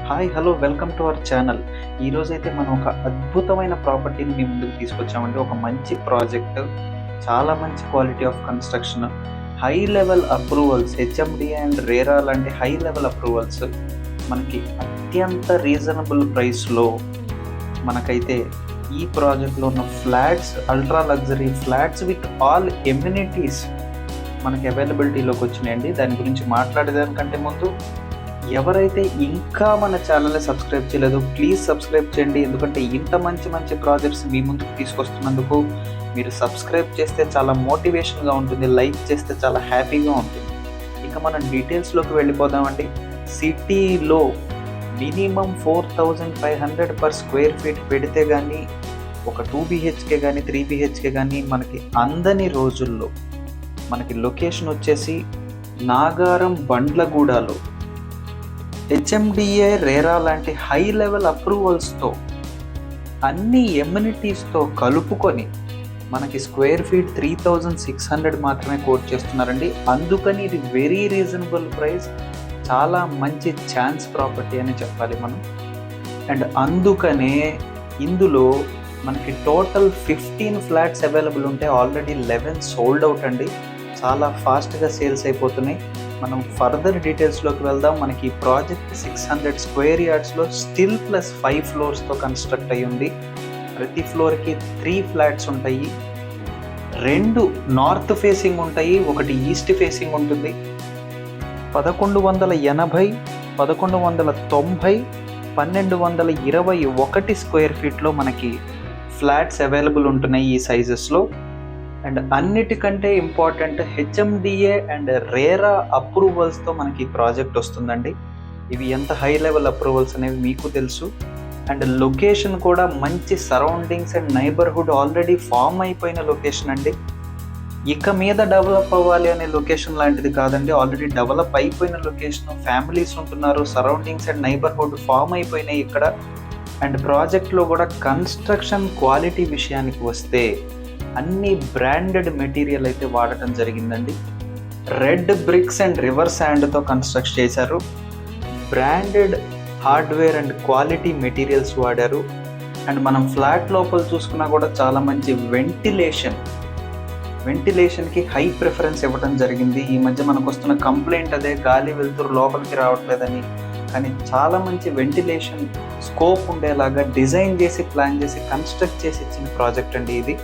Hi hello welcome to our channel. ఈరోజైతే మనం ఒక అద్భుతమైన ప్రాపర్టీని మీ ముందుకు తీసుకొచ్చామండి. ఒక మంచి ప్రాజెక్ట్, చాలా మంచి quality of construction, high level approvals, HMD and RERA లాంటి హై లెవెల్ అప్రూవల్స్ మనకి అత్యంత రీజనబుల్ ప్రైస్లో మనకైతే ఈ ప్రాజెక్ట్లో ఉన్న flats, ultra luxury flats with all amenities మనకి అవైలబిలిటీలోకి వచ్చినాయండి. దాని గురించి మాట్లాడేదానికంటే ముందు ఎవరైతే ఇంకా మన ఛానల్ని సబ్స్క్రైబ్ చేయలేదో ప్లీజ్ సబ్స్క్రైబ్ చేయండి. ఎందుకంటే ఇంత మంచి మంచి ప్రాజెక్ట్స్ మీ ముందుకు తీసుకొస్తున్నందుకు మీరు సబ్స్క్రైబ్ చేస్తే చాలా మోటివేషన్గా ఉంటుంది, లైక్ చేస్తే చాలా హ్యాపీగా ఉంటుంది. ఇక మనం డీటెయిల్స్లోకి వెళ్ళిపోదామండి. సిటీలో మినిమం 4500 పర్ స్క్వేర్ ఫీట్ పెడితే కానీ ఒక 2 BHK కానీ 3 BHK కానీ మనకి అందని రోజుల్లో మనకి లొకేషన్ వచ్చేసి నాగారం బండ్లగూడలో హెచ్ఎండిఏ రేరా లాంటి హై లెవెల్ అప్రూవల్స్తో అన్ని ఎమ్యూనిటీస్తో కలుపుకొని మనకి స్క్వేర్ ఫీట్ 3600 మాత్రమే కోట్ చేస్తున్నారండి. అందుకని ఇది వెరీ రీజనబుల్ ప్రైస్, చాలా మంచి ఛాన్స్ ప్రాపర్టీ అని చెప్పాలి మనం. అండ్ అందుకనే ఇందులో మనకి టోటల్ 15 ఫ్లాట్స్ అవైలబుల్ ఉంటే ఆల్రెడీ 11 సోల్డ్ అవుట్ అండి. చాలా ఫాస్ట్గా సేల్స్ అయిపోతున్నాయి. మనం ఫర్దర్ డీటెయిల్స్లోకి వెళ్దాం. మనకి ఈ ప్రాజెక్ట్ 600 స్క్వేర్ యార్డ్స్లో స్టిల్ ప్లస్ 5 ఫ్లోర్స్తో కన్స్ట్రక్ట్ అయ్యి ఉంది. ప్రతి ఫ్లోర్కి 3 ఫ్లాట్స్ ఉంటాయి. 2 నార్త్ ఫేసింగ్ ఉంటాయి, ఒకటి ఈస్ట్ ఫేసింగ్ ఉంటుంది. 1180, 1190, 1221 స్క్వేర్ ఫీట్లో మనకి ఫ్లాట్స్ అవైలబుల్ ఉంటున్నాయి ఈ సైజెస్లో. అండ్ అన్నిటికంటే ఇంపార్టెంట్ హెచ్ఎండిఏ అండ్ రేరా అప్రూవల్స్తో మనకి ప్రాజెక్ట్ వస్తుందండి. ఇవి ఎంత హై లెవెల్ అప్రూవల్స్ అనేవి మీకు తెలుసు. అండ్ లొకేషన్ కూడా మంచి surroundings and neighbourhood already form అయిపోయిన లొకేషన్ అండి. ఇక మీద డెవలప్ అవ్వాలి అనే లొకేషన్ లాంటిది కాదండి, ఆల్రెడీ డెవలప్ అయిపోయిన లొకేషన్. ఫ్యామిలీస్ ఉంటున్నారు, సరౌండింగ్స్ అండ్ నైబర్హుడ్ ఫామ్ అయిపోయినాయి ఇక్కడ. అండ్ ప్రాజెక్ట్లో కూడా కన్స్ట్రక్షన్ క్వాలిటీ విషయానికి వస్తే అన్ని బ్రాండెడ్ మెటీరియల్ అయితే వాడటం జరిగిందండి. రెడ్ బ్రిక్స్ అండ్ రివర్ శాండ్తో కన్స్ట్రక్ట్ చేశారు. Branded hardware and quality materials వాడారు. అండ్ మనం ఫ్లాట్ లోపల చూసుకున్నా కూడా చాలా మంచి వెంటిలేషన్కి హై ప్రిఫరెన్స్ ఇవ్వడం జరిగింది. ఈ మధ్య మనకు వస్తున్న కంప్లైంట్ అదే, గాలి వెలుతురు లోపలికి రావట్లేదని. కానీ చాలా మంచి వెంటిలేషన్ స్కోప్ ఉండేలాగా డిజైన్ చేసి ప్లాన్ చేసి కన్స్ట్రక్ట్ చేసి ఇచ్చిన ప్రాజెక్ట్ అండి ఇది.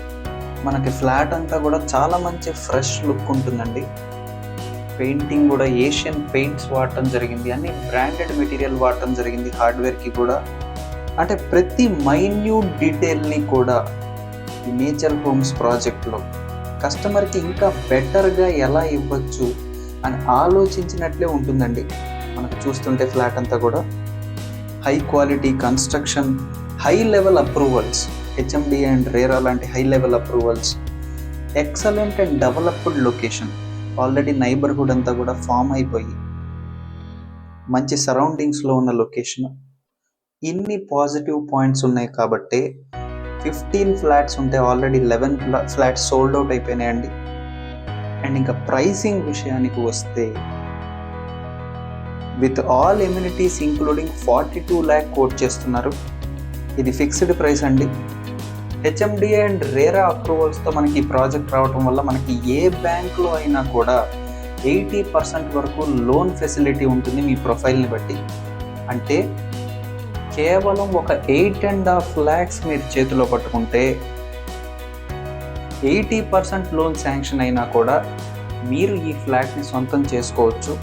మనకి ఫ్లాట్ అంతా కూడా చాలా మంచి ఫ్రెష్ లుక్ ఉంటుందండి. పెయింటింగ్ కూడా ఏషియన్ పెయింట్స్ వాడటం జరిగింది, అన్ని బ్రాండెడ్ మెటీరియల్ వాడటం జరిగింది. హార్డ్వేర్కి కూడా అంటే ప్రతి మైన్యూట్ డీటెయిల్ని కూడా ఈ నేచర్ హోమ్స్ ప్రాజెక్ట్లో కస్టమర్కి ఇంకా బెటర్గా ఎలా ఇవ్వచ్చు అని ఆలోచించినట్లే ఉంటుందండి. మనకు చూస్తుంటే ఫ్లాట్ అంతా కూడా high quality construction, high level approvals, HMD and RERA లాంటి high level approvals, excellent and developed location, already neighbourhood అంతా కూడా ఫామ్ అయిపోయి మంచి సరౌండింగ్స్లో ఉన్న లొకేషన్. ఇన్ని పాజిటివ్ పాయింట్స్ ఉన్నాయి కాబట్టి 15 ఫ్లాట్స్ ఉంటే ఆల్రెడీ 11 ఫ్లాట్స్ సోల్డ్ అవుట్ అయిపోయినాయండి. అండ్ ఇంకా ప్రైసింగ్ విషయానికి వస్తే with all amenities including 42 lakh quote చేస్తున్నారు. ఇది ఫిక్స్డ్ ప్రైస్ అండి. హెచ్ఎండిఏ అండ్ రేరా అప్రూవల్స్తో మనకి ఈ ప్రాజెక్ట్ రావడం వల్ల మనకి ఏ బ్యాంకులో అయినా కూడా 80% వరకు లోన్ ఫెసిలిటీ ఉంటుంది మీ ప్రొఫైల్ని బట్టి. అంటే కేవలం ఒక 8.5 lakhs మీరు చేతిలో పట్టుకుంటే 80% లోన్ శాంక్షన్ అయినా కూడా మీరు ఈ ఫ్లాట్ని సొంతం చేసుకోవచ్చు.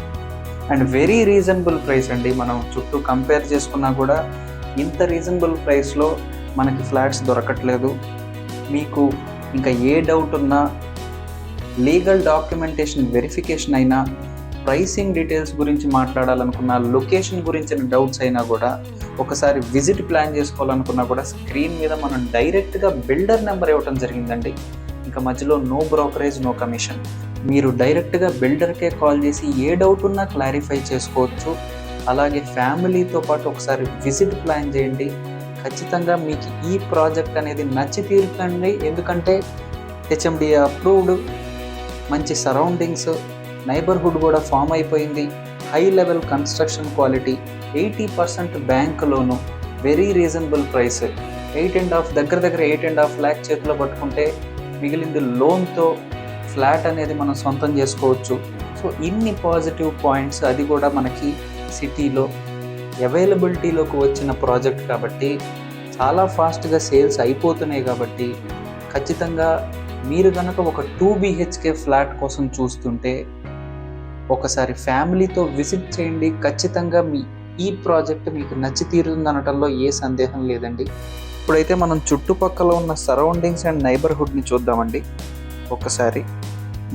అండ్ వెరీ రీజనబుల్ ప్రైస్ అండి. మనం చుట్టూ కంపేర్ చేసుకున్నా కూడా ఇంత రీజనబుల్ ప్రైస్లో మనకి ఫ్లాట్స్ దొరకట్లేదు. మీకు ఇంకా ఏ డౌట్ ఉన్నా, లీగల్ డాక్యుమెంటేషన్ వెరిఫికేషన్ అయినా, ప్రైసింగ్ డీటెయిల్స్ గురించి మాట్లాడాలనుకున్నా, లొకేషన్ గురించిన డౌట్స్ అయినా కూడా, ఒకసారి విజిట్ ప్లాన్ చేసుకోవాలనుకున్నా కూడా స్క్రీన్ మీద మనం డైరెక్ట్గా బిల్డర్ నెంబర్ ఇవ్వడం జరిగిందండి. ఇంకా మధ్యలో నో బ్రోకరేజ్, నో కమిషన్. మీరు డైరెక్ట్గా బిల్డర్కే కాల్ చేసి ఏ డౌట్ ఉన్నా క్లారిఫై చేసుకోవచ్చు. అలాగే ఫ్యామిలీతో పాటు ఒకసారి విజిట్ ప్లాన్ చేయండి. ఖచ్చితంగా మీకు ఈ ప్రాజెక్ట్ అనేది నచ్చి తీరుతుంది. ఎందుకంటే హెచ్ఎండిఏ అప్రూవ్డ్, మంచి సరౌండింగ్స్, నైబర్హుడ్ కూడా ఫామ్ అయిపోయింది, high level construction quality, 80% bank loan, very reasonable price. 8.5 దగ్గర 8.5 ల్యాక్ చేతిలో పట్టుకుంటే మిగిలింది లోన్తో ఫ్లాట్ అనేది మనం సొంతం చేసుకోవచ్చు. సో ఇన్ని పాజిటివ్ పాయింట్స్, అది కూడా మనకి సిటీలో అవైలబిలిటీలోకి వచ్చిన ప్రాజెక్ట్ కాబట్టి, చాలా ఫాస్ట్గా సేల్స్ అయిపోతున్నాయి కాబట్టి, ఖచ్చితంగా మీరు కనుక ఒక 2 BHK ఫ్లాట్ కోసం చూస్తుంటే ఒకసారి ఫ్యామిలీతో విజిట్ చేయండి. ఖచ్చితంగా ఈ ప్రాజెక్ట్ మీకు నచ్చి తీరుతుందనటంలో ఏ సందేహం లేదండి. ఇప్పుడైతే మనం చుట్టుపక్కల ఉన్న సరౌండింగ్స్ అండ్ నైబర్హుడ్ని చూద్దామండి. ఒకసారి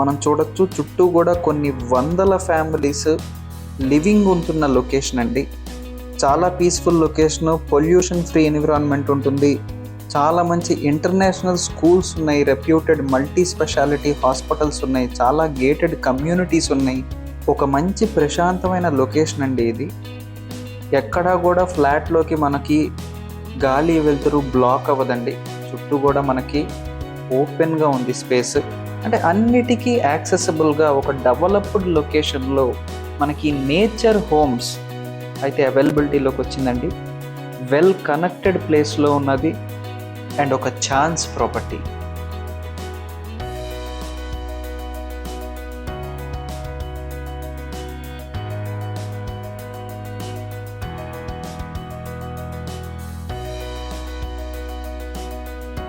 మనం చూడొచ్చు, చుట్టూ కూడా కొన్ని వందల ఫ్యామిలీస్ లివింగ్ ఉంటున్న లొకేషన్ అండి. చాలా peaceful location, pollution free environment ఉంటుంది. చాలా మంచి ఇంటర్నేషనల్ స్కూల్స్ ఉన్నాయి, రెప్యూటెడ్ మల్టీ స్పెషాలిటీ హాస్పిటల్స్ ఉన్నాయి, చాలా గేటెడ్ కమ్యూనిటీస్ ఉన్నాయి. ఒక మంచి ప్రశాంతమైన లొకేషన్ అండి ఇది. ఎక్కడా కూడా ఫ్లాట్లోకి మనకి గాలి వెలుతురు బ్లాక్ అవ్వదండి. చుట్టూ కూడా మనకి ఓపెన్గా ఉంది స్పేస్. అంటే అన్నిటికీ యాక్సెసిబుల్గా ఒక డెవలప్డ్ లొకేషన్లో మనకి నేచర్ హోమ్స్ అయితే అవైలబిలిటీలోకి వచ్చిందండి. వెల్ కనెక్టెడ్ ప్లేస్లో ఉన్నది అండ్ ఒక ఛాన్స్ ప్రాపర్టీ.